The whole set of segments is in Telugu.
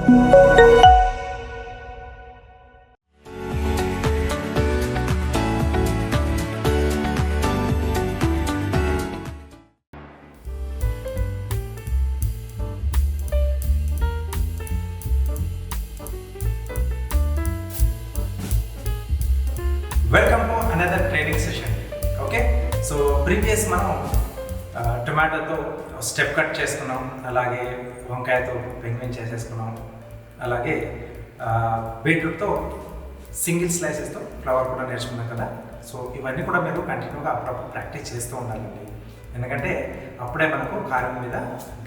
Welcome to another training session. Okay, so previous మనం టొమాటోతో స్టెప్ కట్ చేసుకున్నాం, అలాగే వంకాయతో పెంగ్విన్ చేసేసుకున్నాం, అలాగే బీట్రూట్తో సింగిల్ స్లైసెస్తో ఫ్లవర్ కూడా నేర్చుకున్నాం కదా. సో ఇవన్నీ కూడా మీరు కంటిన్యూగా అప్పుడప్పుడు ప్రాక్టీస్ చేస్తూ ఉండాలండి, ఎందుకంటే అప్పుడే మనకు కారం మీద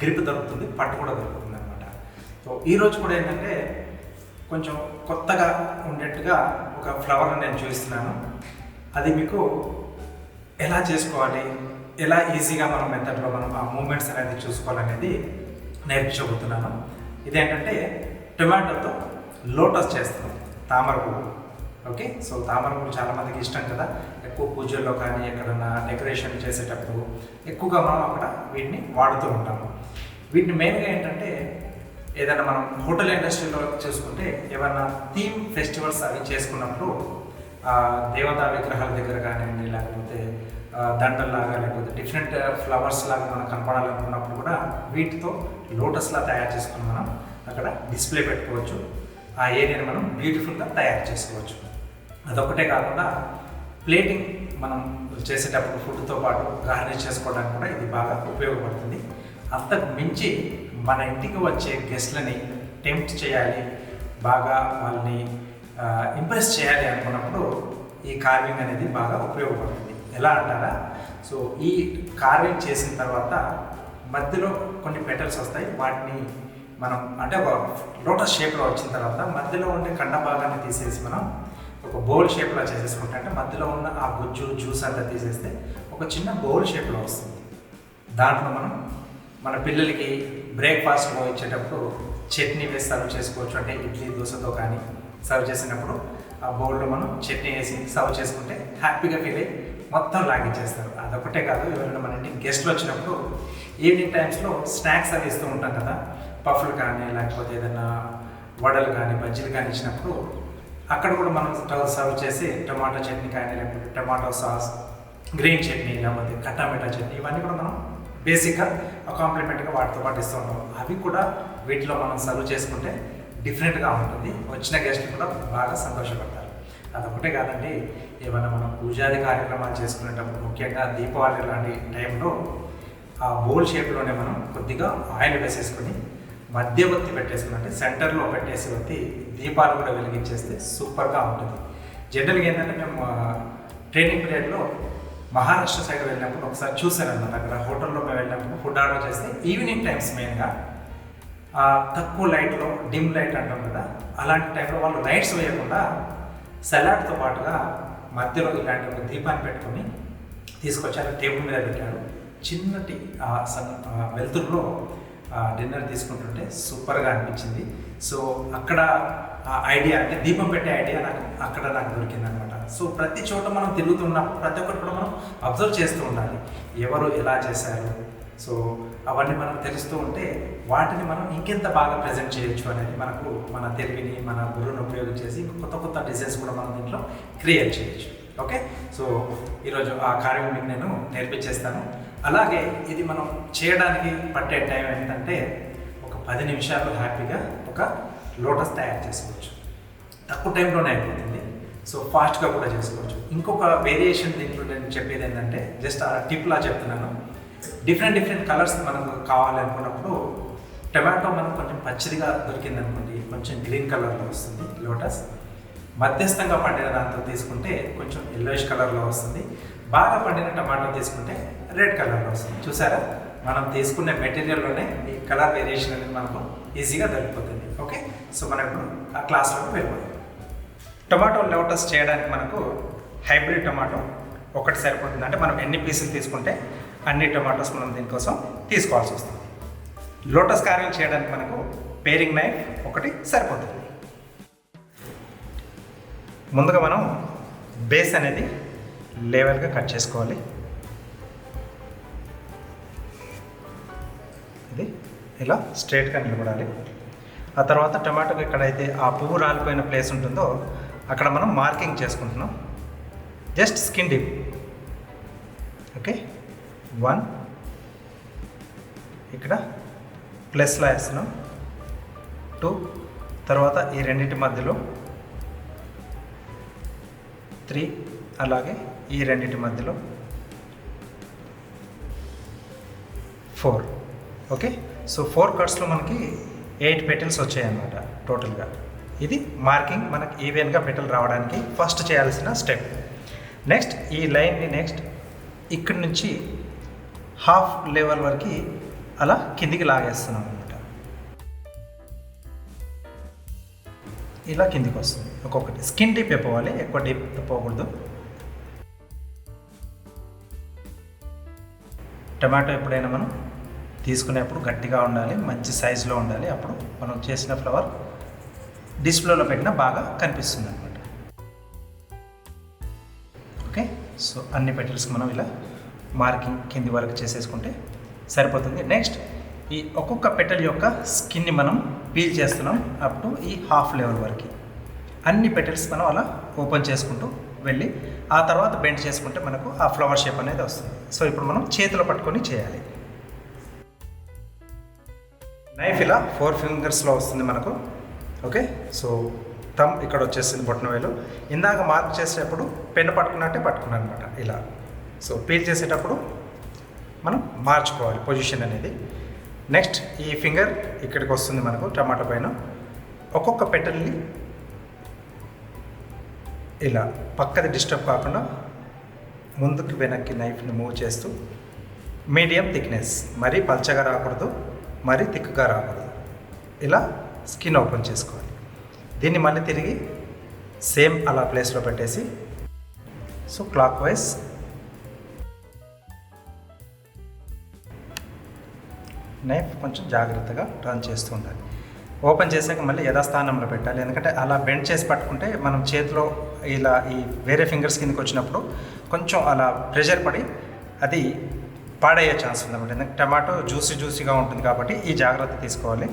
గ్రిప్ దొరుకుతుంది, పట్టు కూడా దొరుకుతుంది అనమాట. సో ఈరోజు కూడా ఏంటంటే కొంచెం కొత్తగా ఉండేట్టుగా ఒక ఫ్లవర్ని నేను చూపిస్తున్నాను. అది మీకు ఎలా చేసుకోవాలి, ఎలా ఈజీగా మనం మెథడ్లో మనం ఆ మూమెంట్స్ అనేది చూసుకోవాలనేది నేర్పించబోతున్నాను. ఇదేంటంటే టొమాటోతో లోటస్ చేస్తున్నాం, తామర పువ్వు. ఓకే, సో తామర పువ్వు చాలామందికి ఇష్టం కదా, ఎక్కువ పూజల్లో కానీ ఎక్కడన్నా డెకరేషన్ చేసేటప్పుడు ఎక్కువగా మనం అక్కడ వీటిని వాడుతూ ఉంటాము. వీటిని మెయిన్గా ఏంటంటే ఏదైనా మనం హోటల్ ఇండస్ట్రీలో చూసుకుంటే ఏమన్నా థీమ్ ఫెస్టివల్స్ అవి చేసుకున్నప్పుడు దేవతా విగ్రహాల దగ్గర కానివ్వండి, లేకపోతే దండల్లాగా, లేకపోతే డిఫరెంట్ ఫ్లవర్స్ లాగా మనం కనపడాలనుకున్నప్పుడు కూడా వీటితో లోటస్లా తయారు చేసుకుని మనం అక్కడ డిస్ప్లే పెట్టుకోవచ్చు. ఆ ఏరియాని మనం బ్యూటిఫుల్గా తయారు చేసుకోవచ్చు. అదొక్కటే కాకుండా ప్లేటింగ్ మనం చేసేటప్పుడు ఫుడ్తో పాటు గార్నిష్ చేసుకోవడానికి కూడా ఇది బాగా ఉపయోగపడుతుంది. అంతకు మించి మన ఇంటికి వచ్చే గెస్ట్లని టెంప్ట్ చేయాలి, బాగా వాళ్ళని ఇంప్రెస్ చేయాలి అనుకున్నప్పుడు ఈ కార్వింగ్ అనేది బాగా ఉపయోగపడుతుంది. ఎలా అంటారా, సో ఈ కార్వింగ్ చేసిన తర్వాత మధ్యలో కొన్ని పెటల్స్ వస్తాయి, వాటిని మనం అంటే ఒక లోటస్ షేప్లో వచ్చిన తర్వాత మధ్యలో ఉండే కండ భాగాన్ని తీసేసి మనం ఒక బౌల్ షేప్లో చేసేసుకుంటే, అంటే మధ్యలో ఉన్న ఆ గుజ్జు జ్యూస్ అంతా తీసేస్తే ఒక చిన్న బౌల్ షేప్లో వస్తుంది. దాంట్లో మనం మన పిల్లలకి బ్రేక్ఫాస్ట్లో ఇచ్చేటప్పుడు చట్నీ వేసి సర్వ్ చేసుకోవచ్చు. అంటే ఇడ్లీ దోశతో కానీ సర్వ్ చేసినప్పుడు ఆ బౌల్లో మనం చట్నీ వేసి సర్వ్ చేసుకుంటే హ్యాపీగా ఫీల్ అయ్యి మొత్తం లాగించేస్తారు. అదొకటే కాదు, ఎవరైనా మన ఇంటికి గెస్ట్లు వచ్చినప్పుడు ఈవినింగ్ టైమ్స్లో స్నాక్స్ అవి ఇస్తూ ఉంటాం కదా, పఫ్లు కానీ లేకపోతే ఏదైనా వడలు కానీ బజ్జీలు కానీ ఇచ్చినప్పుడు అక్కడ కూడా మనం సర్వ్ చేసి టమాటో చట్నీ కానీ, లేకపోతే టమాటో సాస్, గ్రీన్ చట్నీ, లేకపోతే కట్టామిఠా చట్నీ, ఇవన్నీ కూడా మనం బేసిక్గా కాంప్లిమెంట్గా వాటితో పాటు ఇస్తూ ఉంటాం. అవి కూడా వీటిలో మనం సర్వ్ చేసుకుంటే డిఫరెంట్గా ఉంటుంది, వచ్చిన గెస్ట్లు కూడా బాగా సంతోషపడతారు. అదొకటే కాదండి, ఏమైనా మనం పూజాది కార్యక్రమాలు చేసుకునేటప్పుడు ముఖ్యంగా దీపావళి లాంటి టైంలో ఆ బౌల్ షేప్లోనే మనం కొద్దిగా ఆయిల్ వేసేసుకొని మధ్యవర్తి పెట్టేసుకుని, అంటే సెంటర్లో పెట్టేసి వచ్చి దీపాలు కూడా వెలిగించేస్తే సూపర్గా ఉంటుంది. జనరల్గా ఏంటంటే మేము ట్రైనింగ్ పీరియడ్లో మహారాష్ట్ర సైడ్ వెళ్ళినప్పుడు ఒకసారి చూశానన్నమాట. అక్కడ హోటల్లో మేము వెళ్ళినప్పుడు ఫుడ్ ఆర్డర్ చేస్తే ఈవినింగ్ టైమ్స్ మెయిన్గా తక్కువ లైట్లో, డిమ్ లైట్ అంటాం కదా, అలాంటి టైంలో వాళ్ళు లైట్స్ వేయకుండా సలాడ్తో పాటుగా మధ్యలో ఇలాంటి ఒక దీపాన్ని పెట్టుకొని తీసుకొచ్చారు, టేబుల్ మీద పెట్టారు. చిన్నటి వెలుతురులో డిన్నర్ తీసుకుంటుంటే సూపర్గా అనిపించింది. సో అక్కడ ఐడియా, అంటే దీపం పెట్టే ఐడియా నాకు దొరికింది అనమాట. సో ప్రతి చోట మనం తిరుగుతున్నప్పుడు ప్రతి ఒక్కటి కూడా మనం అబ్జర్వ్ చేస్తూ ఉండాలి, ఎవరు ఎలా చేశారు. సో అవన్నీ మనం తెలుస్తూ ఉంటే వాటిని మనం ఇంకెంత బాగా ప్రజెంట్ చేయొచ్చు అనేది మనకు మన తెలివిని, మన గురువుని ఉపయోగించేసి కొత్త కొత్త డిజైన్స్ కూడా మనం దీంట్లో క్రియేట్ చేయొచ్చు. ఓకే, సో ఈరోజు ఆ కార్యం మీకు నేను నేర్పించేస్తాను. అలాగే ఇది మనం చేయడానికి పట్టే టైం ఏంటంటే ఒక 10 నిమిషాలు హ్యాపీగా ఒక లోటస్ తయారు చేసుకోవచ్చు. తక్కువ టైంలోనే అయిపోతుంది. సో ఫాస్ట్గా కూడా చేసుకోవచ్చు. ఇంకొక వేరియేషన్ దీంట్లో నేను చెప్పేది ఏంటంటే జస్ట్ ఆ టిప్లా చెప్తున్నాను. డిఫరెంట్ కలర్స్ మనకు కావాలి అనుకున్నప్పుడు టొమాటో మనకు కొంచెం పచ్చిదిగా దొరికింది అనుకోండి, కొంచెం గ్రీన్ కలర్లో వస్తుంది లోటస్. మధ్యస్థంగా పండిన దాంతో తీసుకుంటే కొంచెం ఎల్లోయిష్ కలర్లో వస్తుంది. బాగా పండిన టమాటో తీసుకుంటే రెడ్ కలర్లో వస్తుంది. చూసారా, మనం తీసుకునే మెటీరియల్లోనే ఈ కలర్ వేరియేషన్ అనేది మనకు ఈజీగా దొరికిపోతుంది. ఓకే, సో మనం ఇప్పుడు ఆ క్లాస్లోకి వెళ్ళిపోయాం. టొమాటో లోటస్ చేయడానికి మనకు హైబ్రిడ్ టొమాటో ఒకటి సరిపోతుంది. అంటే మనం ఎన్ని పీసులు తీసుకుంటే అన్ని టొమాటోస్ మనం దీనికోసం తీసుకోవాల్సి వస్తుంది. లోటస్ కార్వింగ్ చేయడానికి మనకు పేరింగ్ నైఫ్ ఒకటి సరిపోతుంది. ముందుగా మనం బేస్ అనేది లెవెల్గా కట్ చేసుకోవాలి. ఇది ఇలా స్ట్రైట్గా నిలబడాలి. ఆ తర్వాత టమాటోకి ఎక్కడైతే ఆ పువ్వు రాలిపోయిన ప్లేస్ ఉంటుందో అక్కడ మనం మార్కింగ్ చేసుకుంటున్నాం. Just skin dip. ఓకే, 1 ఇక్కడ ప్లస్లా వేస్తున్నాం, 2 తర్వాత ఈ రెండింటి మధ్యలో 3 అలాగే ఈ రెండింటి మధ్యలో 4. ఓకే, సో 4 కట్స్లో మనకి 8 పెటల్స్ వచ్చాయన్నమాట టోటల్గా. ఇది మార్కింగ్ మనకి ఈవెన్గా పెటల్ రావడానికి ఫస్ట్ చేయాల్సిన స్టెప్. నెక్స్ట్ ఈ లైన్ని ఇక్కడి నుంచి హాఫ్ లెవెల్ వరకు అలా కిందికి లాగేస్తున్నాం అనమాట. ఇలా కిందికి వస్తుంది. ఒక్కొక్కటి స్కిన్ డీప్ అయిపోవాలి, ఎక్కువ డీప్ అయిపోకూడదు. టమాటో ఎప్పుడైనా మనం తీసుకునేప్పుడు గట్టిగా ఉండాలి, మంచి సైజులో ఉండాలి. అప్పుడు మనం చేసిన ఫ్లవర్ డిస్ప్లేలో పెట్టినా బాగా కనిపిస్తుంది అనమాట. ఓకే, సో అన్ని పెటల్స్కి మనం ఇలా మార్కింగ్ కింది వరకు చేసేసుకుంటే సరిపోతుంది. నెక్స్ట్ ఈ ఒక్కొక్క పెటల్ యొక్క స్కిన్ని మనం పీల్ చేస్తున్నాం అప్ టు ఈ హాఫ్ లెవెల్ వరకు. అన్ని పెటల్స్ మనం అలా ఓపెన్ చేసుకుంటూ వెళ్ళి ఆ తర్వాత బెండ్ చేసుకుంటే మనకు ఆ ఫ్లవర్ షేప్ అనేది వస్తుంది. సో ఇప్పుడు మనం చేతిలో పట్టుకొని చేయాలి. నైఫ్ ఇలా 4 ఫింగర్స్లో వస్తుంది మనకు. ఓకే, సో థంబ్ ఇక్కడ వచ్చేసింది, బొట్టన వేలు. ఇందాక మార్క్ చేసేటప్పుడు పెన్ను పట్టుకున్నట్టే పట్టుకున్నాను అనమాట ఇలా. సో పీల్ చేసేటప్పుడు మనం మార్చుకోవాలి పొజిషన్ అనేది. నెక్స్ట్ ఈ ఫింగర్ ఇక్కడికి వస్తుంది మనకు టమాటో పైన. ఒక్కొక్క పెటల్ని ఇలా పక్కది డిస్టర్బ్ కాకుండా ముందుకు వెనక్కి నైఫ్ని మూవ్ చేస్తూ మీడియం థిక్నెస్, మరీ పల్చగా రాకూడదు, మరీ థిక్గా రాకూడదు. ఇలా స్కిన్ ఓపెన్ చేసుకోవాలి. దీన్ని మళ్ళీ తిరిగి సేమ్ అలా ప్లేస్లో పెట్టేసి సో క్లాక్ వైజ్ నైఫ్ కొంచెం జాగ్రత్తగా టర్న్ చేస్తూ ఉండాలి. ఓపెన్ చేసాక మళ్ళీ యథాస్థానంలో పెట్టాలి. ఎందుకంటే అలా బెండ్ చేసి పట్టుకుంటే మనం చేతిలో ఇలా ఈ వేరే ఫింగర్స్ కిందకి వచ్చినప్పుడు కొంచెం అలా ప్రెషర్ పడి అది పాడయ్యే ఛాన్స్ ఉందన్నమాట. ఎందుకంటే టమాటో జ్యూసీగా ఉంటుంది కాబట్టి ఈ జాగ్రత్త తీసుకోవాలి.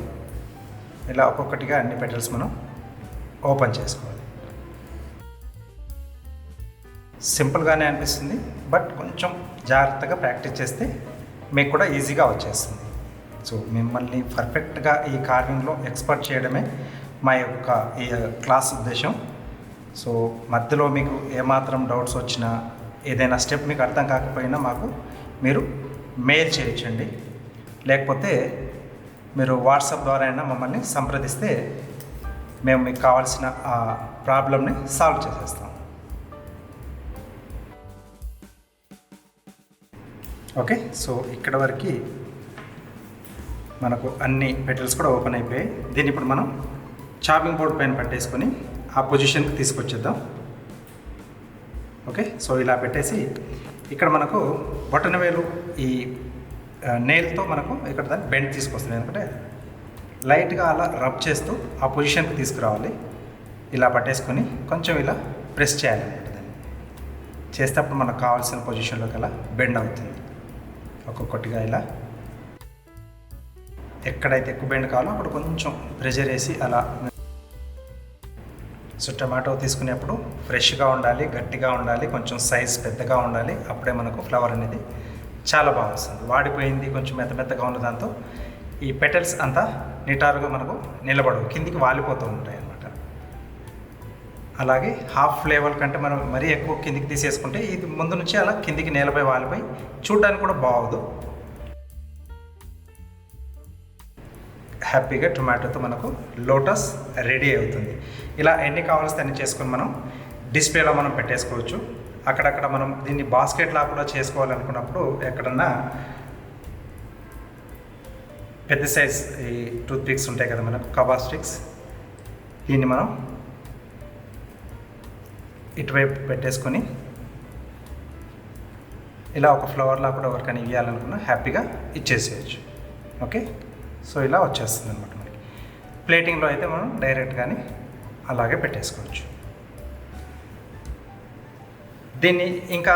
ఇలా ఒక్కొక్కటిగా అన్ని పెటల్స్ మనం ఓపెన్ చేసుకోవాలి. సింపుల్గానే అనిపిస్తుంది, బట్ కొంచెం జాగ్రత్తగా ప్రాక్టీస్ చేస్తే మీకు కూడా ఈజీగా వచ్చేస్తుంది. సో మిమ్మల్ని పర్ఫెక్ట్గా ఈ కార్వింగ్లో ఎక్స్పర్ట్ చేయడమే మా యొక్క ఈ క్లాస్ ఉద్దేశం. సో మధ్యలో మీకు ఏమాత్రం డౌట్స్ వచ్చినా, ఏదైనా స్టెప్ మీకు అర్థం కాకపోయినా మాకు మీరు మెయిల్ చేయొచ్చండి. లేకపోతే మీరు వాట్సాప్ ద్వారా అయినా మమ్మల్ని సంప్రదిస్తే మేము మీకు కావాల్సిన ఆ ప్రాబ్లమ్ని సాల్వ్ చేసేస్తాం. ఓకే, సో ఇక్కడ వరకు మనకు అన్ని పెటల్స్ కూడా ఓపెన్ అయిపోయాయి. దీన్ని ఇప్పుడు మనం చాపింగ్ బోర్డ్ పైన పట్టేసుకొని ఆ పొజిషన్కి తీసుకొచ్చేద్దాం. ఓకే, సో ఇలా పెట్టేసి ఇక్కడ మనకు బొటన వేలు ఈ నెయిల్తో మనకు ఇక్కడ దాన్ని బెండ్ తీసుకొస్తుంది. ఎందుకంటే లైట్గా అలా రబ్ చేస్తూ ఆ పొజిషన్కి తీసుకురావాలి. ఇలా పట్టేసుకొని కొంచెం ఇలా ప్రెస్ చేయాలన్నమాట. దాన్ని చేసేటప్పుడు మనకు కావాల్సిన పొజిషన్లోకి అలా బెండ్ అవుతుంది. ఒక్కొక్కటిగా ఇలా ఎక్కడైతే ఎక్కువ బెండ్ కావాలో అక్కడ కొంచెం ప్రెషర్ వేసి అలా. సో టమాటో తీసుకునేప్పుడు ఫ్రెష్గా ఉండాలి, గట్టిగా ఉండాలి, కొంచెం సైజ్ పెద్దగా ఉండాలి. అప్పుడే మనకు ఫ్లవర్ అనేది చాలా బాగా వస్తుంది. వాడిపోయింది కొంచెం మెత్తగా ఉన్న దాంతో ఈ పెటల్స్ అంతా నిటారుగా మనకు నిలబడవు, కిందికి వాలిపోతూ ఉంటాయి అన్నమాట. అలాగే హాఫ్ లెవెల్ కంటే మనం మరీ ఎక్కువ కిందికి తీసేసుకుంటే ఇది ముందు నుంచి అలా కిందికి నేలపై వాలిపోయి చూడడానికి కూడా బాగోదు. హ్యాపీగా టొమాటోతో మనకు లోటస్ రెడీ అవుతుంది. ఇలా ఎన్ని కావాల్సి అన్ని చేసుకొని మనం డిస్ప్లేలో మనం పెట్టేసుకోవచ్చు. అక్కడక్కడ మనం దీన్ని బాస్కెట్లా కూడా చేసుకోవాలనుకున్నప్పుడు ఎక్కడన్నా పెద్ద సైజ్ ఈ టూత్ పిక్స్ ఉంటాయి కదా మనకు, కబాబ్ స్టిక్స్, దీన్ని మనం ఇటువైపు పెట్టేసుకొని ఇలా ఒక ఫ్లవర్లా కూడా ఎవరికైనా ఇవ్వాలనుకున్నా హ్యాపీగా ఇచ్చేసేయచ్చు. ఓకే, సో ఇలా వచ్చేస్తుంది అనమాట మనకి. ప్లేటింగ్లో అయితే మనం డైరెక్ట్గానే అలాగే పెట్టేసుకోవచ్చు. దీన్ని ఇంకా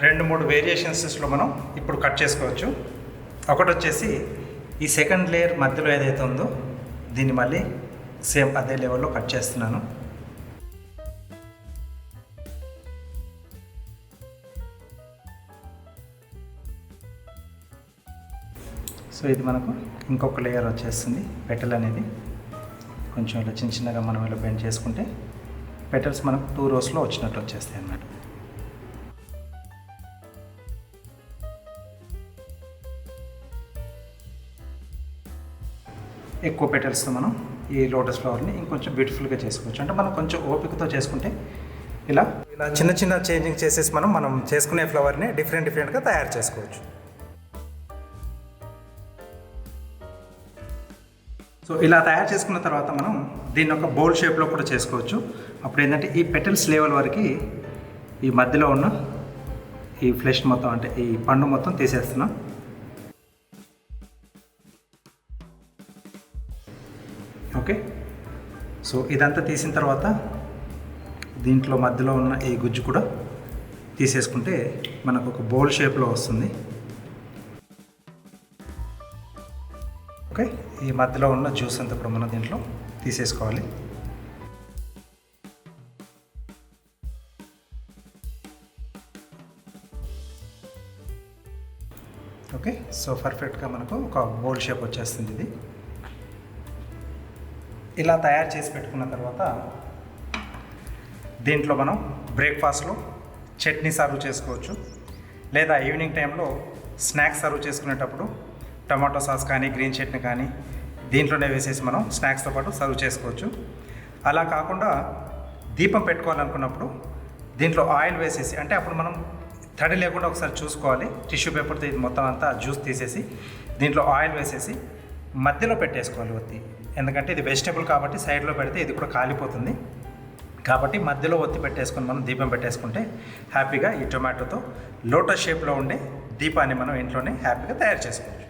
2-3 వేరియేషన్స్లో మనం ఇప్పుడు కట్ చేసుకోవచ్చు. ఒకటి వచ్చేసి ఈ సెకండ్ లేయర్ మధ్యలో ఏదైతే ఉందో దీన్ని మళ్ళీ సేమ్ అదే లెవెల్లో కట్ చేస్తున్నాను. సో ఇది మనకు ఇంకొక లేయర్ వచ్చేస్తుంది. పెటల్ అనేది కొంచెం ఇలా చిన్న చిన్నగా మనం ఇలా బెండ్ చేసుకుంటే పెటల్స్ మనకు 2 రోస్లో వచ్చినట్టు వచ్చేస్తాయి అన్నమాట. ఎక్కువ పెటల్స్తో మనం ఈ లోటస్ ఫ్లవర్ని ఇంకొంచెం బ్యూటిఫుల్గా చేసుకోవచ్చు. అంటే మనం కొంచెం ఓపికతో చేసుకుంటే ఇలా చిన్న చిన్న చేంజింగ్ చేసేసి మనం చేసుకునే ఫ్లవర్ని డిఫరెంట్గా తయారు చేసుకోవచ్చు. సో ఇలా తయారు చేసుకున్న తర్వాత మనం దీన్ని ఒక బౌల్ షేప్లో కూడా చేసుకోవచ్చు. అప్పుడు ఏంటంటే ఈ పెటల్స్ లెవెల్ వరకు ఈ మధ్యలో ఉన్న ఈ ఫ్లెష్ మొత్తం, అంటే ఈ పండు మొత్తం తీసేస్తున్నాం. ఓకే, సో ఇదంతా తీసిన తర్వాత దీంట్లో మధ్యలో ఉన్న ఈ గుజ్జు కూడా తీసేసుకుంటే మనకు ఒక బౌల్ షేప్లో వస్తుంది. ఓకే, ఈ మధ్యలో ఉన్న జ్యూస్ అంతా కూడా మనం దీంట్లో తీసేసుకోవాలి. ఓకే, సో పర్ఫెక్ట్గా మనకు ఒక బౌల్ షేప్ వచ్చేస్తుంది. ఇది ఇలా తయారు చేసి పెట్టుకున్న తర్వాత దీంట్లో మనం బ్రేక్ఫాస్ట్లో చట్నీ సర్వ్ చేసుకోవచ్చు, లేదా ఈవినింగ్ టైంలో స్నాక్స్ సర్వ్ చేసుకునేటప్పుడు టమాటో సాస్ కానీ గ్రీన్ చట్నీ కానీ దీంట్లోనే వేసేసి మనం స్నాక్స్తో పాటు సర్వ్ చేసుకోవచ్చు. అలా కాకుండా దీపం పెట్టుకోవాలనుకున్నప్పుడు దీంట్లో ఆయిల్ వేసేసి, అంటే అప్పుడు మనం తడి లేకుండా ఒకసారి చూసుకోవాలి. టిష్యూ పేపర్తో ఇది మొత్తం అంతా జ్యూస్ తీసేసి దీంట్లో ఆయిల్ వేసేసి మధ్యలో పెట్టేసుకోవాలి ఒత్తి. ఎందుకంటే ఇది వెజిటేబుల్ కాబట్టి సైడ్లో పెడితే ఇది కూడా కాలిపోతుంది. కాబట్టి మధ్యలో ఒత్తి పెట్టేసుకొని మనం దీపం పెట్టేసుకుంటే హ్యాపీగా ఈ టొమాటోతో లోటస్ షేప్లో ఉండే దీపాన్ని మనం ఇంట్లోనే హ్యాపీగా తయారు చేసుకోవచ్చు.